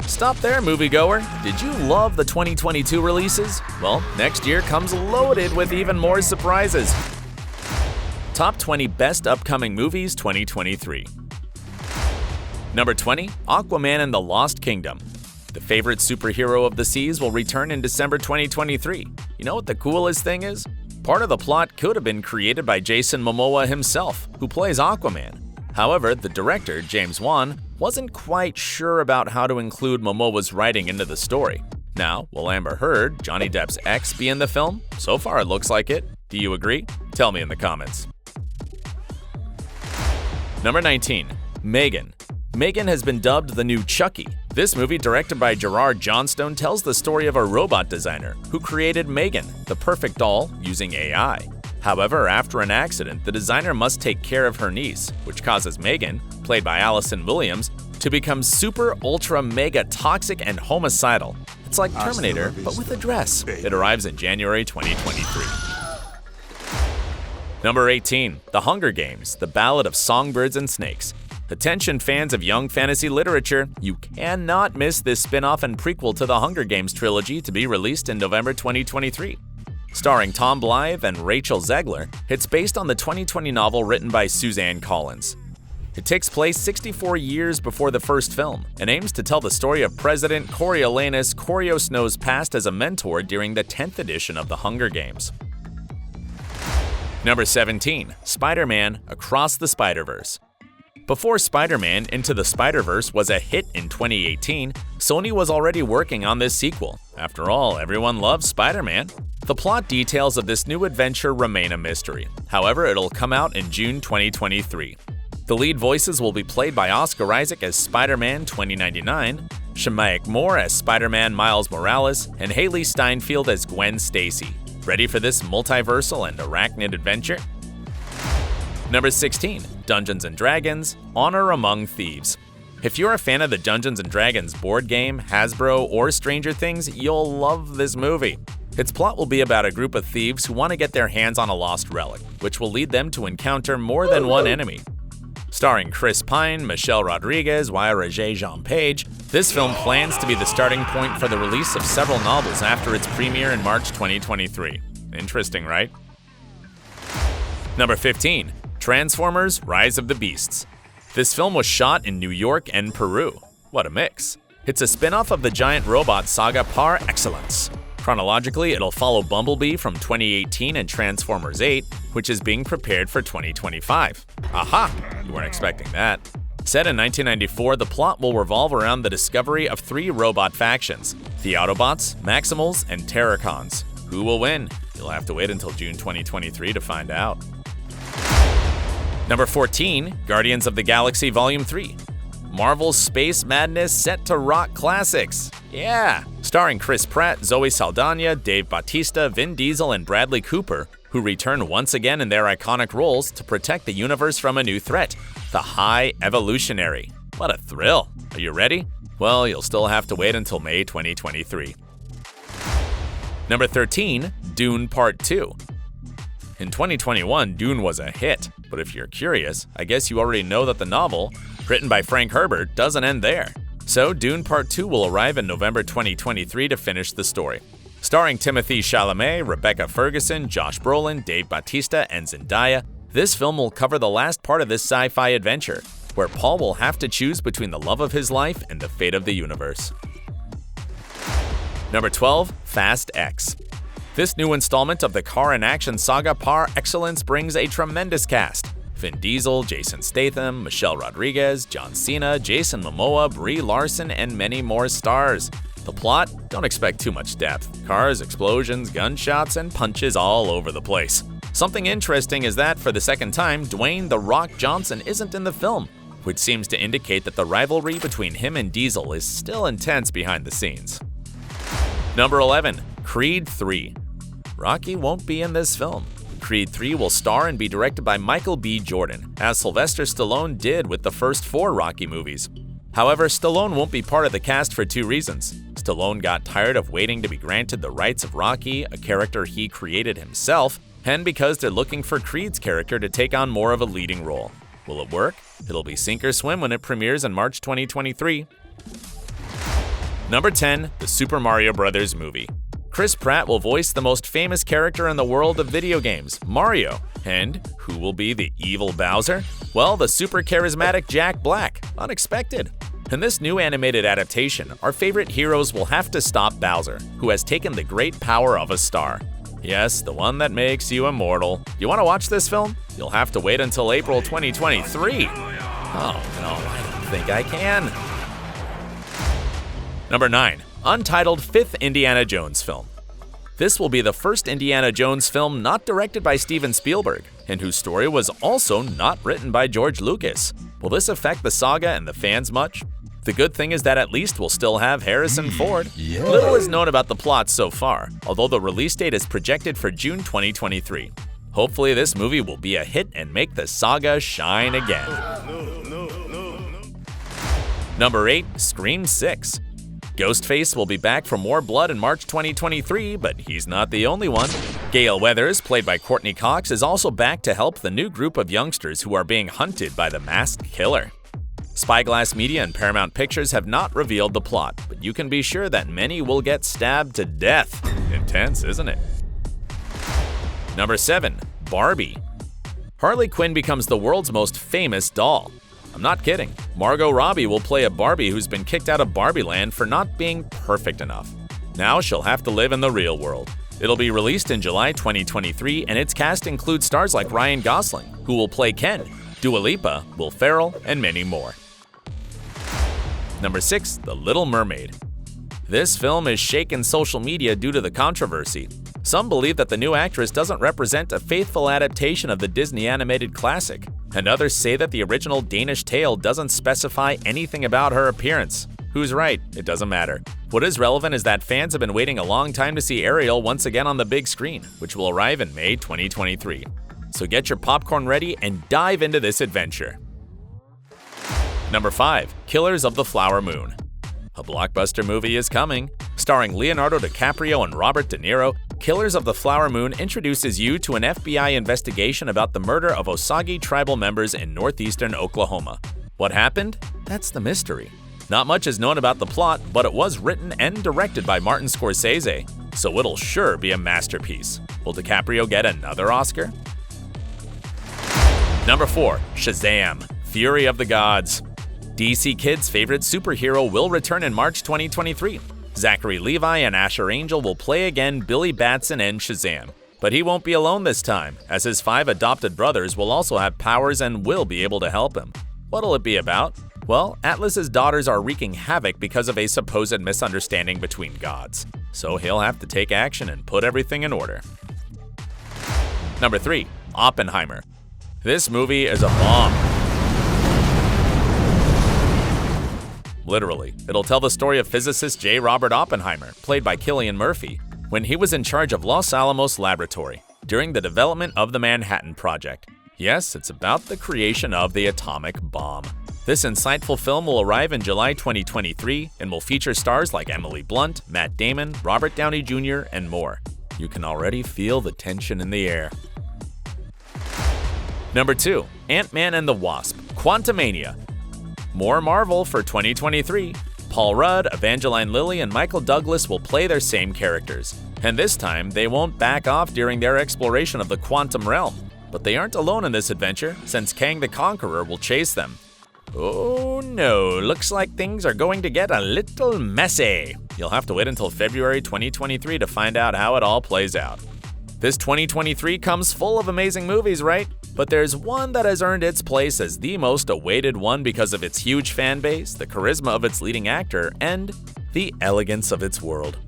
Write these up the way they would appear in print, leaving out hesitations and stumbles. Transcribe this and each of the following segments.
Stop there, moviegoer. Did you love the 2022 releases? Well, next year comes loaded with even more surprises. Top 20 Best Upcoming Movies 2023. Number 20, Aquaman and the Lost Kingdom. The favorite superhero of the seas will return in December 2023. You know what the coolest thing is? Part of the plot could have been created by Jason Momoa himself, who plays Aquaman. However, the director, James Wan, wasn't quite sure about how to include Momoa's writing into the story. Now, will Amber Heard, Johnny Depp's ex, be in the film? So far it looks like it. Do you agree? Tell me in the comments. Number 19, Megan. Megan has been dubbed the new Chucky. This movie, directed by Gerard Johnstone, tells the story of a robot designer who created Megan, the perfect doll, using AI. However, after an accident, the designer must take care of her niece, which causes Megan, played by Allison Williams, to become super ultra mega toxic and homicidal. It's like Terminator, but with a dress. It arrives in January 2023. Number 18, The Hunger Games, The Ballad of Songbirds and Snakes. Attention fans of young fantasy literature, you cannot miss this spin-off and prequel to the Hunger Games trilogy to be released in November 2023. Starring Tom Blythe and Rachel Zegler, it's based on the 2020 novel written by Suzanne Collins. It takes place 64 years before the first film and aims to tell the story of President Coriolanus Snow's past as a mentor during the 10th edition of the Hunger Games. Number 17, Spider-Man Across the Spider-Verse. Before Spider-Man Into the Spider-Verse was a hit in 2018, Sony was already working on this sequel. After all, everyone loves Spider-Man. The plot details of this new adventure remain a mystery. However, it'll come out in June 2023. The lead voices will be played by Oscar Isaac as Spider-Man 2099, Shemaiah Moore as Spider-Man Miles Morales, and Haley Steinfeld as Gwen Stacy. Ready for this multiversal and arachnid adventure? Number 16, Dungeons & Dragons Honor Among Thieves. If you're a fan of the Dungeons & Dragons board game, Hasbro, or Stranger Things, you'll love this movie. Its plot will be about a group of thieves who want to get their hands on a lost relic, which will lead them to encounter more than one enemy. Starring Chris Pine, Michelle Rodriguez, Regé-Jean Page, this film plans to be the starting point for the release of several novels after its premiere in March 2023. Interesting, right? Number 15, Transformers: Rise of the Beasts. This film was shot in New York and Peru. What a mix. It's a spin-off of the giant robot saga par excellence. Chronologically, it'll follow Bumblebee from 2018 and Transformers 8, which is being prepared for 2025. Aha! You weren't expecting that. Set in 1994, the plot will revolve around the discovery of 3 robot factions: the Autobots, Maximals, and Terracons. Who will win? You'll have to wait until June 2023 to find out. Number 14, Guardians of the Galaxy Volume 3. Marvel's space madness set to rock classics. Yeah! Starring Chris Pratt, Zoe Saldana, Dave Bautista, Vin Diesel, and Bradley Cooper, who return once again in their iconic roles to protect the universe from a new threat, the High Evolutionary. What a thrill! Are you ready? Well, you'll still have to wait until May 2023. Number 13, Dune Part 2. In 2021, Dune was a hit, but if you're curious, I guess you already know that the novel, written by Frank Herbert, doesn't end there. So Dune Part 2 will arrive in November 2023 to finish the story. Starring Timothée Chalamet, Rebecca Ferguson, Josh Brolin, Dave Bautista, and Zendaya, this film will cover the last part of this sci-fi adventure, where Paul will have to choose between the love of his life and the fate of the universe. Number 12, Fast X. This new installment of the car and action saga par excellence brings a tremendous cast. Vin Diesel, Jason Statham, Michelle Rodriguez, John Cena, Jason Momoa, Brie Larson, and many more stars. The plot? Don't expect too much depth. Cars, explosions, gunshots, and punches all over the place. Something interesting is that, for the second time, Dwayne "The Rock" Johnson isn't in the film, which seems to indicate that the rivalry between him and Diesel is still intense behind the scenes. Number 11, Creed 3. Rocky won't be in this film. Creed 3 will star and be directed by Michael B. Jordan, as Sylvester Stallone did with the first 4 Rocky movies. However, Stallone won't be part of the cast for 2 reasons. Stallone got tired of waiting to be granted the rights of Rocky, a character he created himself, and because they're looking for Creed's character to take on more of a leading role. Will it work? It'll be sink or swim when it premieres in March 2023. Number 10. The Super Mario Bros. Movie. Chris Pratt will voice the most famous character in the world of video games, Mario. And who will be the evil Bowser? Well, the super charismatic Jack Black. Unexpected. In this new animated adaptation, our favorite heroes will have to stop Bowser, who has taken the great power of a star. Yes, the one that makes you immortal. You want to watch this film? You'll have to wait until April 2023. Oh no, I don't think I can. Number 9. Untitled 5th Indiana Jones film. This will be the first Indiana Jones film not directed by Steven Spielberg, and whose story was also not written by George Lucas. Will this affect the saga and the fans much? The good thing is that at least we'll still have Harrison Ford. Yeah. Little is known about the plot so far, although the release date is projected for June 2023. Hopefully this movie will be a hit and make the saga shine again. Number 8. Scream 6. Ghostface will be back for more blood in March 2023, but he's not the only one. Gale Weathers, played by Courtney Cox, is also back to help the new group of youngsters who are being hunted by the masked killer. Spyglass Media and Paramount Pictures have not revealed the plot, but you can be sure that many will get stabbed to death. Intense, isn't it? Number 7. Barbie. Harley Quinn becomes the world's most famous doll. I'm not kidding. Margot Robbie will play a Barbie who's been kicked out of Barbie Land for not being perfect enough. Now she'll have to live in the real world. It'll be released in July 2023, and its cast includes stars like Ryan Gosling, who will play Ken, Dua Lipa, Will Ferrell, and many more. Number 6. The Little Mermaid. This film has shaken social media due to the controversy. Some believe that the new actress doesn't represent a faithful adaptation of the Disney animated classic, and others say that the original Danish tale doesn't specify anything about her appearance. Who's right? It doesn't matter. What is relevant is that fans have been waiting a long time to see Ariel once again on the big screen, which will arrive in May 2023. So get your popcorn ready and dive into this adventure. Number 5. Killers of the Flower Moon. A blockbuster movie is coming. Starring Leonardo DiCaprio and Robert De Niro, Killers of the Flower Moon introduces you to an FBI investigation about the murder of Osage tribal members in northeastern Oklahoma. What happened? That's the mystery. Not much is known about the plot, but it was written and directed by Martin Scorsese, so it'll sure be a masterpiece. Will DiCaprio get another Oscar? Number 4. Shazam! Fury of the Gods. DC Kids' favorite superhero will return in March 2023. Zachary Levi and Asher Angel will play again Billy Batson and Shazam. But he won't be alone this time, as his 5 adopted brothers will also have powers and will be able to help him. What'll it be about? Well, Atlas's daughters are wreaking havoc because of a supposed misunderstanding between gods. So he'll have to take action and put everything in order. Number 3. Oppenheimer. This movie is a bomb. Literally, it'll tell the story of physicist J. Robert Oppenheimer, played by Cillian Murphy, when he was in charge of Los Alamos Laboratory during the development of the Manhattan Project. Yes, it's about the creation of the atomic bomb. This insightful film will arrive in July 2023 and will feature stars like Emily Blunt, Matt Damon, Robert Downey Jr., and more. You can already feel the tension in the air. Number 2. Ant-Man and the Wasp: Quantumania. More Marvel for 2023. Paul Rudd, Evangeline Lilly, and Michael Douglas will play their same characters. And this time, they won't back off during their exploration of the quantum realm. But they aren't alone in this adventure, since Kang the Conqueror will chase them. Oh no, looks like things are going to get a little messy. You'll have to wait until February 2023 to find out how it all plays out. This 2023 comes full of amazing movies, right? But there's one that has earned its place as the most awaited one because of its huge fan base, the charisma of its leading actor, and the elegance of its world.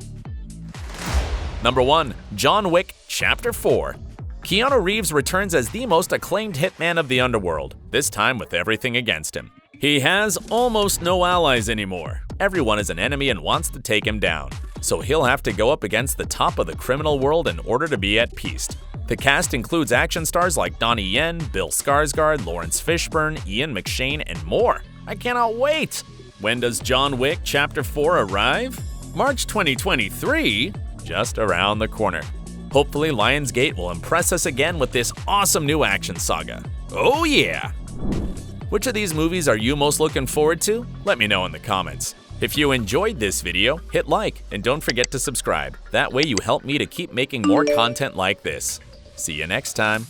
Number 1. John Wick Chapter 4. Keanu Reeves returns as the most acclaimed hitman of the underworld, this time with everything against him. He has almost no allies anymore. Everyone is an enemy and wants to take him down, so he'll have to go up against the top of the criminal world in order to be at peace. The cast includes action stars like Donnie Yen, Bill Skarsgård, Lawrence Fishburne, Ian McShane, and more. I cannot wait! When does John Wick Chapter 4 arrive? March 2023, just around the corner. Hopefully Lionsgate will impress us again with this awesome new action saga. Oh yeah! Which of these movies are you most looking forward to? Let me know in the comments. If you enjoyed this video, hit like and don't forget to subscribe. That way you help me to keep making more content like this. See you next time.